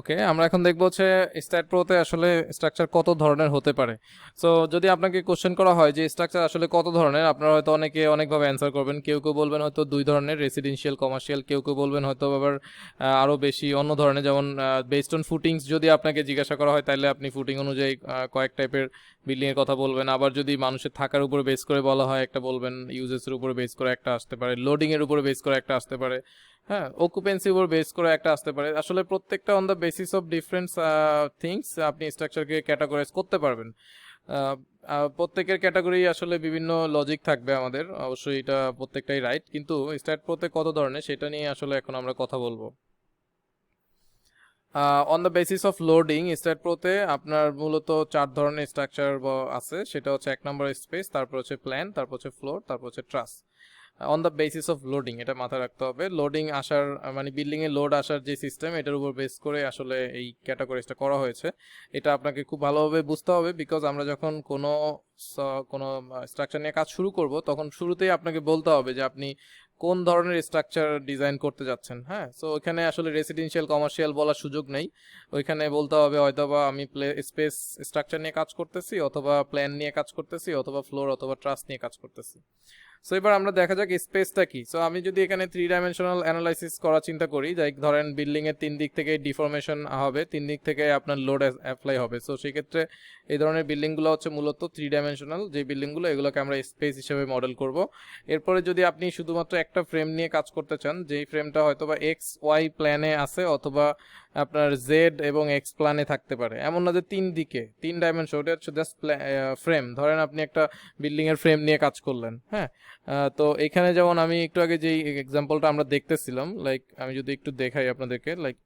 ওকে, আমরা এখন দেখবো হচ্ছে স্ট্যাট.প্রো তে আসলে স্ট্রাকচার কত ধরনের হতে পারে। সো যদি আপনাকে কোশ্চেন করা হয় যে স্ট্রাকচার আসলে কত ধরনের, আপনারা হয়তো অনেকে অনেকভাবে অ্যান্সার করবেন। কেউ কেউ বলবেন হয়তো 2 ধরনের, রেসিডেন্সিয়াল, কমার্শিয়াল। কেউ কেউ বলবেন হয়তো আবার আরও বেশি অন্য ধরনের, যেমন বেসড অন ফুটিংস যদি আপনাকে জিজ্ঞাসা করা হয় তাহলে আপনি ফুটিং অনুযায়ী কয়েক টাইপের বিল্ডিংয়ের কথা বলবেন। আবার যদি মানুষের থাকার উপরে বেস করে বলা হয় একটা বলবেন, ইউজেসের উপরে বেস করে একটা আসতে পারে, লোডিংয়ের উপরে বেস করে একটা আসতে পারে, হ্যাঁ, অকুপেন্সির উপর বেস করে একটা আসতে পারে। আসলে প্রত্যেকটা on the basis of different things আপনি স্ট্রাকচারকে ক্যাটাগরাইজ করতে পারবেন। প্রত্যেকের ক্যাটাগরি আসলে বিভিন্ন লজিক থাকবে আমাদের, অবশ্যই এটা প্রত্যেকটাই রাইট, কিন্তু স্ট্যাট.প্রো-তে কত ধরনের সেটা নিয়ে আসলে এখন আমরা কথা বলবো। On the basis of loading, স্ট্যাট.প্রো-তে আপনার মূলত 4 ধরনের স্ট্রাকচার আছে। সেটা হচ্ছে 1 নম্বর স্পেস, তারপর হচ্ছে প্ল্যান, তারপর হচ্ছে ফ্লোর, তারপর হচ্ছে truss. On the basis of loading, এটা মাথায় রাখতে হবে। লোডিং আসার মানে বিল্ডিংয়ে লোড আসার যে সিস্টেম, এটার উপর বেস করে আসলে এই ক্যাটাগরিজটা করা হয়েছে। এটা আপনাকে খুব ভালোভাবে বুঝতে হবে, বিকজ আমরা যখন কোনো স্ট্রাকচার নিয়ে কাজ শুরু করব তখন শুরুতেই আপনাকে বলতে হবে যে আপনি কোন ধরনের স্ট্রাকচার ডিজাইন করতে যাচ্ছেন। হ্যাঁ, সো ওইখানে আসলে রেসিডেন্সিয়াল, কমার্শিয়াল বলার সুযোগ নেই। ওইখানে বলতে হবে হয়তোবা আমি স্পেস স্ট্রাকচার নিয়ে কাজ করতেছি, অথবা প্ল্যান নিয়ে কাজ করতেছি, অথবা ফ্লোর অথবা ট্রাস নিয়ে কাজ করতেছি। সো এবার আমরা দেখা যাক স্পেসটা কি। সো আমি যদি এখানে 3 ডাইমেনশনাল অ্যানালাইসিস করার চিন্তা করি, যাই ধরেন বিল্ডিং এর 3 দিক থেকে ডিফরমেশন হবে, 3 দিক থেকে আপনার লোড অ্যাপ্লাই হবে। সো সেই ক্ষেত্রে এই ধরনের বিল্ডিংগুলো হচ্ছে মূলত 3 ডাইমেনশনাল যে বিল্ডিংগুলো, এগুলোকে আমরা স্পেস হিসেবে মডেল করব। এরপরে যদি আপনি শুধুমাত্র একটা ফ্রেম নিয়ে কাজ করতে চান, যেই ফ্রেমটা হয়তোবা এক্স ওয়াই প্ল্যানে আছে, অথবা আপনার জেড এবং এক্স প্ল্যানে থাকতে পারে, এমন না যে 3 দিকে 3 ডাইমেনশন, ওটা হচ্ছে জাস্ট ফ্রেম। ধরেন আপনি একটা বিল্ডিং এর ফ্রেম নিয়ে কাজ করলেন। হ্যাঁ, তো এখানে যেমন আমি একটু আগে যেই এক্সাম্পলটা আমরা দেখতেছিলাম, লাইক আমি যদি একটু দেখাই আপনাদেরকে, লাইক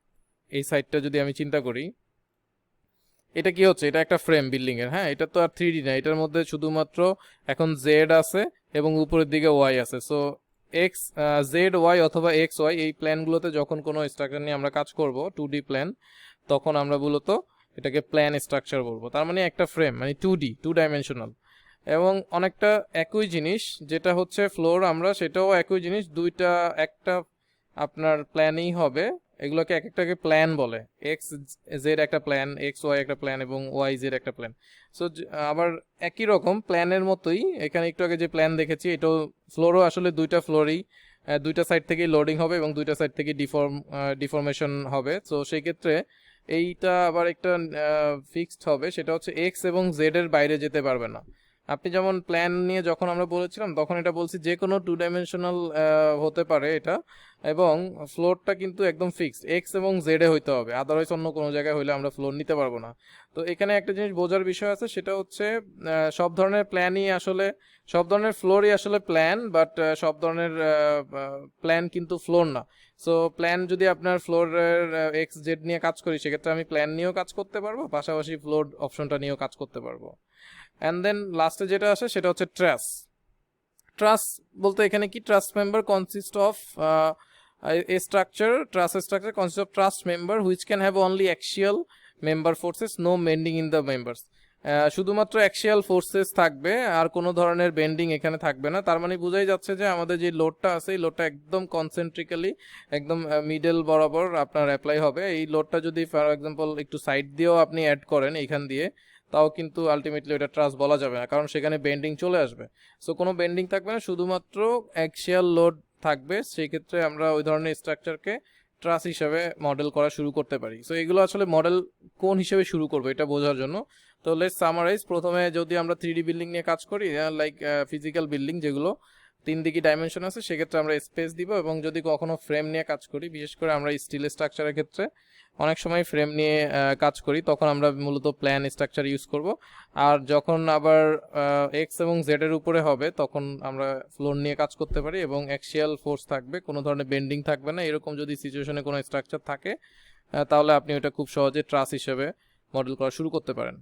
এই সাইডটা যদি আমি চিন্তা করি, এটা কি হচ্ছে, এটা একটা ফ্রেম বিল্ডিং এর। হ্যাঁ, এটা তো আর 3D না, এটার মধ্যে শুধুমাত্র এখন জেড আছে এবং উপরের দিকে ওয়াই আছে। সো এক্স জেড ওয়াই অথবা এক্স ওয়াই এই প্ল্যানগুলোতে যখন কোনো স্ট্রাকচার নিয়ে আমরা কাজ করব 2D প্ল্যান, তখন আমরা মূলত এটাকে প্ল্যান স্ট্রাকচার বলবো। তার মানে একটা ফ্রেম মানে 2D, 2 ডাইমেনশনাল। এবং অনেকটা একই জিনিস যেটা হচ্ছে ফ্লোর, আমরা সেটাও একই জিনিস, দুইটা একটা আপনার প্ল্যানই হবে। এগুলোকে এক একটাকে প্ল্যান বলে, এক্স জেড একটা প্ল্যান, এক্স ওয়াই একটা প্ল্যান এবং ওয়াই জেড একটা প্ল্যান। সো আবার একই রকম প্ল্যানের মতোই এখানে একটু আগে যে প্ল্যান দেখেছি, এটাও ফ্লোরও আসলে দুইটা ফ্লোরই, দুইটা সাইড থেকেই লোডিং হবে এবং দুইটা সাইড থেকে ডিফরমেশন হবে। সো সেই ক্ষেত্রে এইটা আবার একটা ফিক্সড হবে, সেটা হচ্ছে এক্স এবং জেড এর বাইরে যেতে পারবে না। আপনি যেমন প্ল্যান নিয়ে যখন আমরা বলেছিলাম তখন এটা বলছি যে কোনো 2 ডাইমেনশনাল হতে পারে এটা, এবং ফ্লোরটা কিন্তু একদম ফিক্সড এক্স এবং জেড এ হইতে হবে, আদারওয়াইজ অন্য কোনো জায়গায় হইলে আমরা ফ্লোর নিতে পারবো না। তো এখানে একটা জিনিস বোঝার বিষয় আছে, সেটা হচ্ছে সব ধরনের প্ল্যানই আসলে, সব ধরনের ফ্লোরই আসলে প্ল্যান, বাট সব ধরনের প্ল্যান কিন্তু ফ্লোর না। সো প্ল্যান যদি আপনার ফ্লোরের এক্স জেড নিয়ে কাজ করি, সেক্ষেত্রে আমি প্ল্যান নিয়েও কাজ করতে পারবো, পাশাপাশি ফ্লোর অপশনটা নিয়েও কাজ করতে পারবো। অ্যান্ড দেন লাস্টে যেটা আসে সেটা হচ্ছে ট্রাস। ট্রাস বলতে এখানে কি, truss member consist of a structure, truss structure consists of truss member which can have only axial member forces, no bending in the members. শুধুমাত্র অ্যাক্সিয়াল ফোর্সেস থাকবে, আর কোনো ধরনের বেন্ডিং এখানে থাকবে না। তার মানে বোঝাই যাচ্ছে যে আমাদের যে লোডটা আছে, এই লোডটা একদম কনসেন্ট্রিক্যালি একদম মিডল বরাবর আপনার অ্যাপ্লাই হবে। এই লোডটা যদি ফর এক্সাম্পল একটু সাইড দিয়েও আপনি অ্যাড করেন এখান দিয়ে, তাও কিন্তু আলটিমেটলি ওটা ট্রাস বলা যাবে না, কারণ সেখানে বেন্ডিং চলে আসবে। সো কোনো বেন্ডিং থাকবে না, শুধুমাত্র অ্যাক্সিয়াল লোড থাকবে। সেই ক্ষেত্রে আমরা ওই ধরনের স্ট্রাকচারকে ট্রাস হিসেবে মডেল করা শুরু করতে পারি। সো এগুলো আসলে মডেল কোন হিসেবে শুরু করবো এটা বোঝার জন্য। তো লেটস সামারাইজ। প্রথমে যদি আমরা 3D বিল্ডিং নিয়ে কাজ করি, লাইক ফিজিক্যাল বিল্ডিং যেগুলো 3 দিকে ডাইমেনশন আছে, সেক্ষেত্রে আমরা স্পেস দিব। এবং যদি কখনো ফ্রেম নিয়ে কাজ করি, বিশেষ করে আমরা স্টিল স্ট্রাকচারের ক্ষেত্রে অনেক সময় ফ্রেম নিয়ে কাজ করি, তখন আমরা মূলত প্ল্যান স্ট্রাকচার ইউজ করব। আর যখন আবার এক্স এবং জেড এর উপরে হবে, তখন আমরা ফ্লোর নিয়ে কাজ করতে পারি এবং অ্যাক্সিয়াল ফোর্স থাকবে, কোনো ধরনের বেন্ডিং থাকবে না। এরকম যদি সিচুয়েশনে কোনো স্ট্রাকচার থাকে, তাহলে আপনি ওটা খুব সহজে ট্রাস হিসেবে মডেল করা শুরু করতে পারেন।